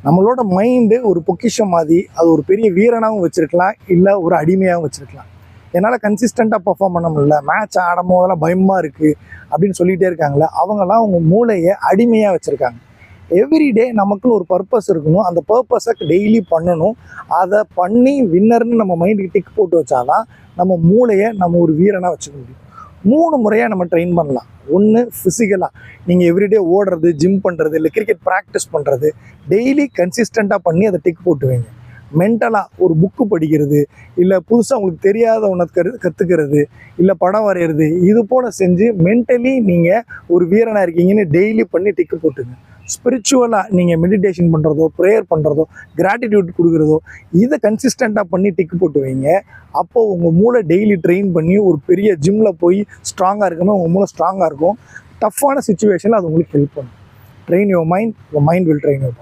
நம்மளோட மைண்டு ஒரு பொக்கிஷம் மாதிரி, அது ஒரு பெரிய வீரனாகவும் வச்சுருக்கலாம், இல்லை ஒரு அடிமையாகவும் வச்சுருக்கலாம். என்னால் கன்சிஸ்டண்ட்டாக பர்ஃபார்ம் பண்ண முடியல, மேட்ச் ஆடும் போதெல்லாம் பயமாக இருக்குது அப்படின்னு சொல்லிகிட்டே இருக்காங்களே, அவங்கெல்லாம் அவங்க மூளையை அடிமையாக வச்சுருக்காங்க. எவ்ரிடே நமக்குன்னு ஒரு பர்பஸ் இருக்கணும், அந்த பர்பஸை டெய்லி பண்ணணும். அதை பண்ணி வின்னர்னு நம்ம மைண்டுக்கு டிக் போட்டு வச்சாதான் நம்ம மூளையை நம்ம ஒரு வீரனாக வச்சுக்க முடியும். 3 முறையாக நம்ம ட்ரெயின் பண்ணலாம். ஒன்று ஃபிசிக்கலாக, நீங்கள் எவ்ரிடே ஓடுறது, ஜிம் பண்ணுறது, இல்லை கிரிக்கெட் ப்ராக்டிஸ் பண்ணுறது, டெய்லி கன்சிஸ்டண்ட்டாக பண்ணி அதை டிக் போட்டு வைங்க. மென்டலாக ஒரு புக்கு படிக்கிறது, இல்லை புதுசாக உங்களுக்கு தெரியாத ஒன்று கற்றுக்கிறது, இல்லை படம் வரைகிறது, இது போல் செஞ்சு மென்டலி நீங்கள் ஒரு வீரனாக இருக்கீங்கன்னு டெய்லி பண்ணி டிக்கு போட்டுங்க. ஸ்பிரிச்சுவலாக நீங்கள் மெடிடேஷன் பண்ணுறதோ, ப்ரேயர் பண்ணுறதோ, கிராட்டிடியூட் கொடுக்குறதோ, இதை கன்சிஸ்டண்ட்டாக பண்ணி டிக்கு போட்டு வைங்க. அப்போது உங்கள் மூளை டெய்லி ட்ரெயின் பண்ணி ஒரு பெரிய ஜிம்மில் போய் ஸ்ட்ராங்காக இருக்கணும், உங்கள் மூளை ஸ்ட்ராங்காக இருக்கும். டஃப்பான சுச்சுவேஷனில் அது உங்களுக்கு ஹெல்ப் பண்ணும். Train your mind will train your body.